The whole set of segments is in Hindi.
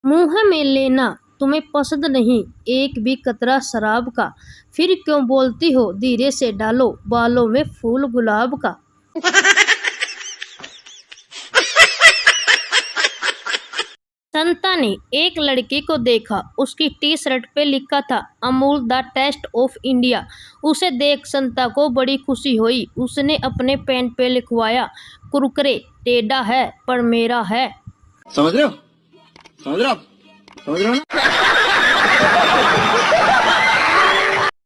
मुंह में लेना तुम्हें पसंद नहीं एक भी कतरा शराब का, फिर क्यों बोलती हो धीरे से डालो बालों में फूल गुलाब का। संता ने एक लड़की को देखा, उसकी टी शर्ट पे लिखा था Amul the taste of India. उसे देख संता को बड़ी खुशी हुई। उसने अपने पैंट पे लिखवाया कुरकुरे टेढ़ा है पर मेरा है। समझ रहे हो? समझ रहे हो? समझ रहे हो ना?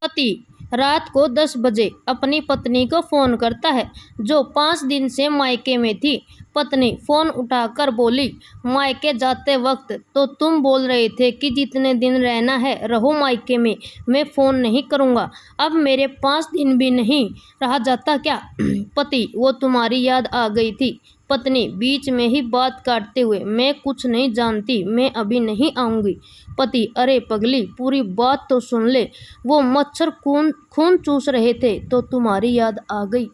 पति रात को 10 बजे अपनी पत्नी को फोन करता है, जो 5 दिन से मायके में थी। पत्नी फोन उठाकर बोली, मायके जाते वक्त तो तुम बोल रहे थे कि जितने दिन रहना है रहो मायके में, मैं फ़ोन नहीं करूँगा। अब मेरे 5 दिन भी नहीं रहा जाता क्या। पति वो तुम्हारी याद आ गई थी। पत्नी बीच में ही बात काटते हुए, मैं कुछ नहीं जानती, मैं अभी नहीं आऊँगी। पति अरे पगली पूरी बात तो सुन ले, वो मच्छर खून चूस रहे थे तो तुम्हारी याद आ गई।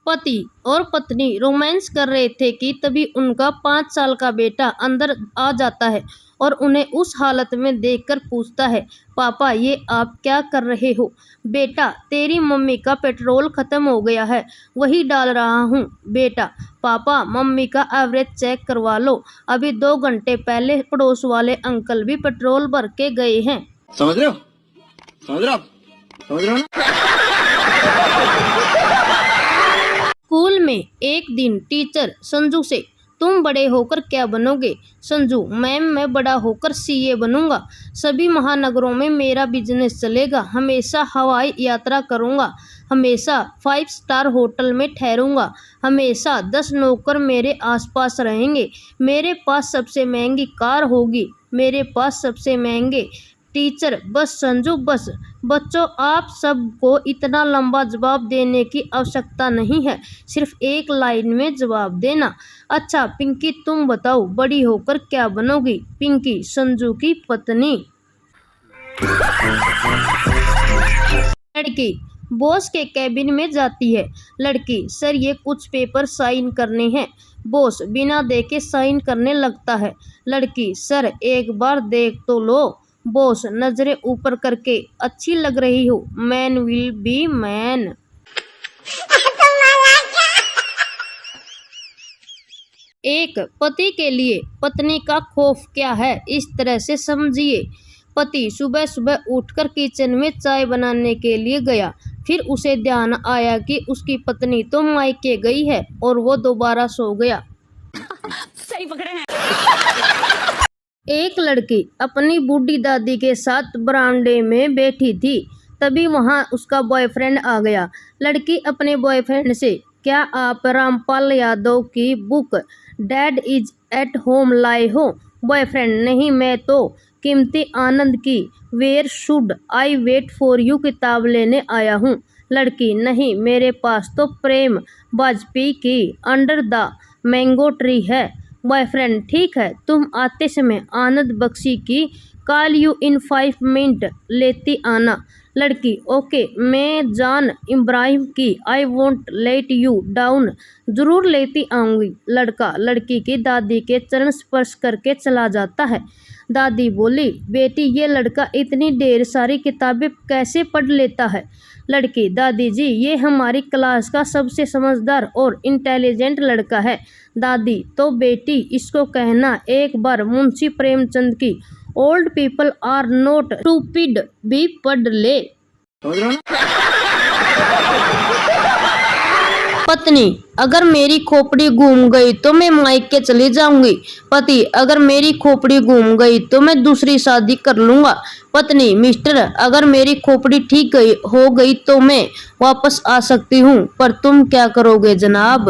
पति और पत्नी रोमांस कर रहे थे कि तभी उनका 5 साल का बेटा अंदर आ जाता है और उन्हें उस हालत में देखकर पूछता है, पापा ये आप क्या कर रहे हो। बेटा तेरी मम्मी का पेट्रोल खत्म हो गया है, वही डाल रहा हूँ। बेटा पापा मम्मी का एवरेज चेक करवा लो, अभी 2 घंटे पहले पड़ोस वाले अंकल भी पेट्रोल भर के गए हैं। समझ रहे हो? समझ रहे हो? समझ रहे हो ना? स्कूल में एक दिन टीचर संजू से, तुम बड़े होकर क्या बनोगे। संजू मैम मैं बड़ा होकर सीए बनूंगा, सभी महानगरों में मेरा बिजनेस चलेगा, हमेशा हवाई यात्रा करूंगा, हमेशा 5 स्टार होटल में ठहरूंगा, हमेशा 10 नौकर मेरे आसपास रहेंगे, मेरे पास सबसे महंगी कार होगी, मेरे पास सबसे महंगे। टीचर बस संजू बस। बच्चों आप सबको इतना लंबा जवाब देने की आवश्यकता नहीं है, सिर्फ एक लाइन में जवाब देना। अच्छा पिंकी तुम बताओ बड़ी होकर क्या बनोगी। पिंकी संजू की पत्नी। लड़की बॉस के कैबिन में जाती है। लड़की सर ये कुछ पेपर साइन करने हैं। बॉस बिना देखे साइन करने लगता है। लड़की सर एक बार देख तो लो। बॉस नजरें ऊपर करके, अच्छी लग रही हो, मैन विल बी मैन। एक पति के लिए पत्नी का खौफ क्या है, इस तरह से समझिए। पति सुबह सुबह उठकर किचन में चाय बनाने के लिए गया, फिर उसे ध्यान आया कि उसकी पत्नी तो मायके गई है और वो दोबारा सो गया। सही पकड़े हैं। एक लड़की अपनी बूढ़ी दादी के साथ बरामदे में बैठी थी, तभी वहां उसका बॉयफ्रेंड आ गया। लड़की अपने बॉयफ्रेंड से, क्या आप रामपाल यादव की book dad is at home लाए हो। बॉयफ्रेंड नहीं, मैं तो कीमती आनंद की where should I wait for you किताब लेने आया हूँ। लड़की नहीं, मेरे पास तो प्रेम वाजपेयी की अंडर द मैंगो ट्री है। बॉयफ्रेंड ठीक है, तुम आते समय आनंद बख्शी की कॉल यू इन 5 मिनट लेती आना। लड़की ओके, मैं जान इब्राहिम की I won't let you down जरूर लेती आऊँगी। लड़का लड़की की दादी के चरण स्पर्श करके चला जाता है। दादी बोली, बेटी ये लड़का इतनी ढेर सारी किताबें कैसे पढ़ लेता है। लड़की दादी जी ये हमारी क्लास का सबसे समझदार और इंटेलिजेंट लड़का है। दादी तो बेटी इसको कहना एक बार मुंशी प्रेमचंद की old people are not stupid भी पढ़ ले। समझ रहे हो ना? पत्नी अगर मेरी खोपड़ी घूम गई तो मैं मायके चली जाऊंगी। पति अगर मेरी खोपड़ी घूम गई तो मैं दूसरी शादी कर लूंगा। पत्नी मिस्टर अगर मेरी खोपड़ी ठीक हो गई तो मैं वापस आ सकती हूँ, पर तुम क्या करोगे जनाब।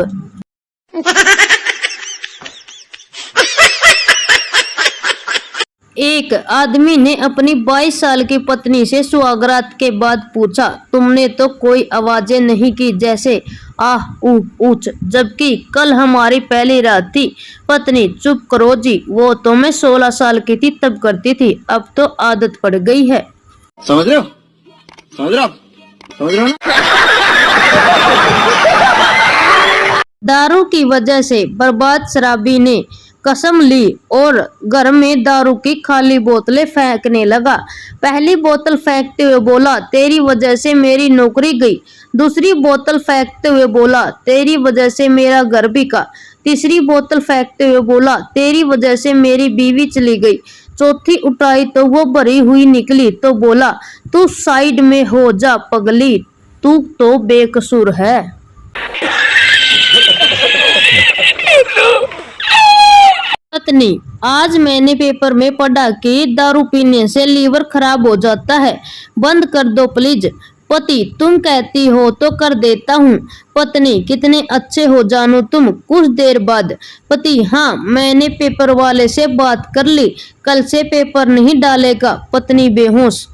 एक आदमी ने अपनी 22 साल की पत्नी से सुहागरात के बाद पूछा, तुमने तो कोई आवाजें नहीं की जैसे आह ऊह ऊच, जबकि कल हमारी पहली रात थी। पत्नी चुप करो जी, वो तो मैं 16 साल की थी तब करती थी, अब तो आदत पड़ गई है। समझ रहे हो? समझ रहे हो? समझ रहे हो ना? दारू की वजह से बर्बाद शराबी ने कसम ली और घर में दारू की खाली बोतलें फेंकने लगा। पहली बोतल फेंकते हुए बोला, तेरी वजह से मेरी नौकरी गई। दूसरी बोतल फेंकते हुए बोला, तेरी वजह से मेरा घर बिका। तीसरी बोतल फेंकते हुए बोला, तेरी वजह से मेरी बीवी चली गई। चौथी उठाई तो वो भरी हुई निकली तो बोला, तू साइड में हो जा पगली, तू तो बेकसूर है। पत्नी, आज मैंने पेपर में पढ़ा कि दारू पीने से लीवर खराब हो जाता है, बंद कर दो प्लीज। पति, तुम कहती हो तो कर देता हूँ। पत्नी, कितने अच्छे हो जानू तुम। कुछ देर बाद पति, हाँ मैंने पेपर वाले से बात कर ली, कल से पेपर नहीं डालेगा। पत्नी बेहोश।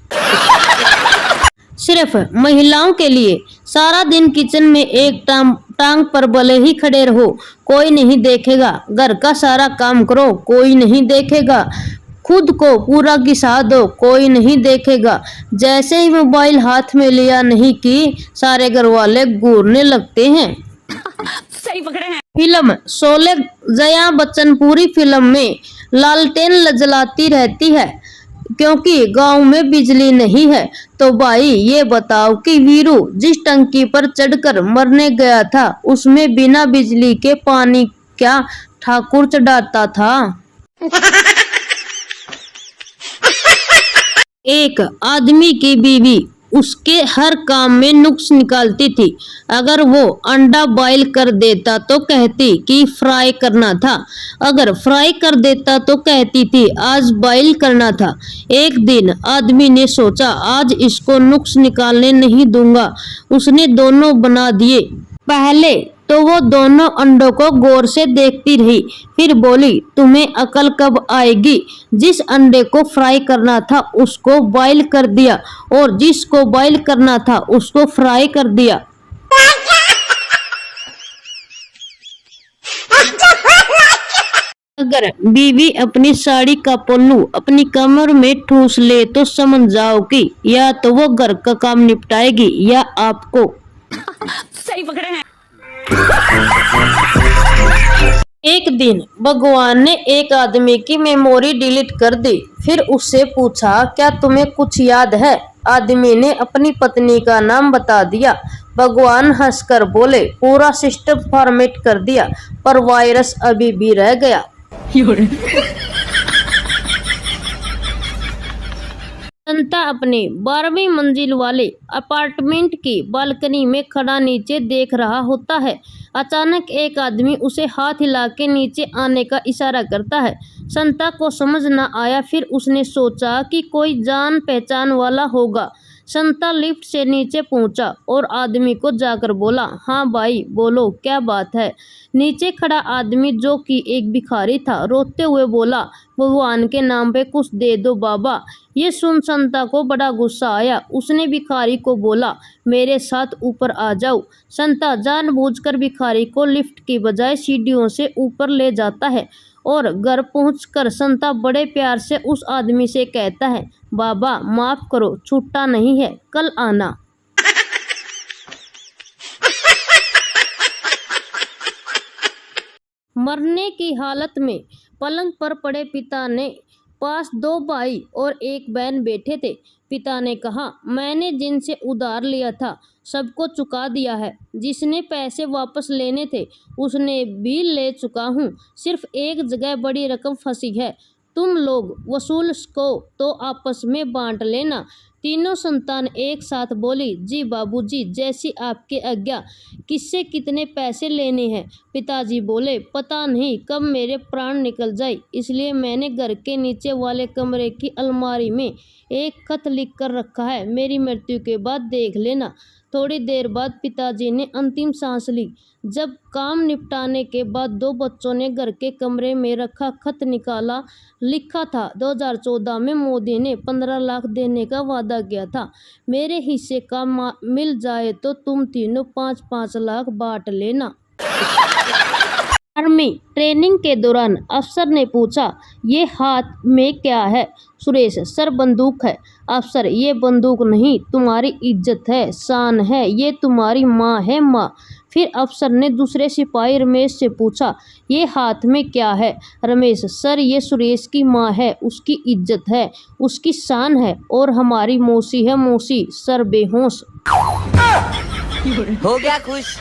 सिर्फ महिलाओं के लिए सारा दिन किचन में एक टांग पर भले ही खड़े रहो, कोई नहीं देखेगा। घर का सारा काम करो, कोई नहीं देखेगा। खुद को पूरा घिसा दो, कोई नहीं देखेगा। जैसे ही मोबाइल हाथ में लिया नहीं कि सारे घर वाले घूरने लगते हैं। सही पकड़े हैं। फिल्म शोले, जया बच्चन पूरी फिल्म में लालटेन जलाती रहती है क्योंकि गांव में बिजली नहीं है। तो भाई ये बताओ कि वीरू जिस टंकी पर चढ़कर मरने गया था उसमें बिना बिजली के पानी क्या ठाकुर चढ़ाता था? एक आदमी की बीवी उसके हर काम में नुक्स निकालती थी। अगर वो अंडा बॉईल कर देता तो कहती कि फ्राई करना था, अगर फ्राई कर देता तो कहती थी आज बॉईल करना था। एक दिन आदमी ने सोचा आज इसको नुक्स निकालने नहीं दूंगा। उसने दोनों बना दिए। पहले तो वो दोनों अंडों को गौर से देखती रही, फिर बोली, तुम्हें अकल कब आएगी? जिस अंडे को फ्राई करना था उसको बॉईल कर दिया और जिसको बॉईल करना था उसको फ्राई कर दिया। अगर बीवी अपनी साड़ी का पल्लू अपनी कमर में ठूस ले तो समझ जाओ कि या तो वो घर का काम निपटाएगी या आपको। सही पकड़े हैं। एक दिन भगवान ने एक आदमी की मेमोरी डिलीट कर दी। फिर उससे पूछा, क्या तुम्हें कुछ याद है? आदमी ने अपनी पत्नी का नाम बता दिया। भगवान हंसकर बोले, पूरा सिस्टम फॉर्मेट कर दिया पर वायरस अभी भी रह गया। संता अपने 12वीं मंजिल वाले अपार्टमेंट की बालकनी में खड़ा नीचे देख रहा होता है। अचानक एक आदमी उसे हाथ हिला के नीचे आने का इशारा करता है। संता को समझ न आया, फिर उसने सोचा कि कोई जान पहचान वाला होगा। संता लिफ्ट से नीचे पहुंचा और आदमी को जाकर बोला, हाँ भाई बोलो क्या बात है? नीचे खड़ा आदमी जो कि एक भिखारी था रोते हुए बोला, भगवान के नाम पे कुछ दे दो बाबा। ये सुन संता को बड़ा गुस्सा आया। उसने भिखारी को बोला, मेरे साथ ऊपर आ जाओ। संता जानबूझकर भिखारी को लिफ्ट की बजाय सीढ़ियों से ऊपर ले जाता है और घर पहुंचकर संता बड़े प्यार से उस आदमी से कहता है, बाबा माफ करो, छूटा नहीं है, कल आना। मरने की हालत में पलंग पर पड़े पिता ने पास 2 भाई और एक बहन बैठे थे। पिता ने कहा, मैंने जिनसे उधार लिया था सबको चुका दिया है। जिसने पैसे वापस लेने थे उसने भी ले चुका हूँ। सिर्फ एक जगह बड़ी रकम फंसी है। तुम लोग वसूल को तो आपस में बांट लेना। तीनों संतान एक साथ बोली, जी बाबूजी, जैसी आपकी आज्ञा। किससे कितने पैसे लेने हैं? पिताजी बोले, पता नहीं कब मेरे प्राण निकल जाए, इसलिए मैंने घर के नीचे वाले कमरे की अलमारी में एक खत लिख कर रखा है, मेरी मृत्यु के बाद देख लेना। थोड़ी देर बाद पिताजी ने अंतिम सांस ली। जब काम निपटाने के बाद 2 बच्चों ने घर के कमरे में रखा खत निकाला। लिखा था, 2014 में मोदी ने 15 लाख देने का वादा किया था। मेरे हिस्से का मिल जाए तो तुम तीनों 5-5 लाख बांट लेना। आर्मी ट्रेनिंग के दौरान अफसर ने पूछा, ये हाथ में क्या है? सुरेश, सर बंदूक है। अफसर, ये बंदूक नहीं, तुम्हारी इज्जत है, शान है, ये तुम्हारी माँ है। माँ, फिर अफसर ने दूसरे सिपाही रमेश से पूछा, ये हाथ में क्या है? रमेश, सर ये सुरेश की माँ है, उसकी इज्जत है, उसकी शान है और हमारी मौसी है मौसी। सर बेहोश। हो गया खुश।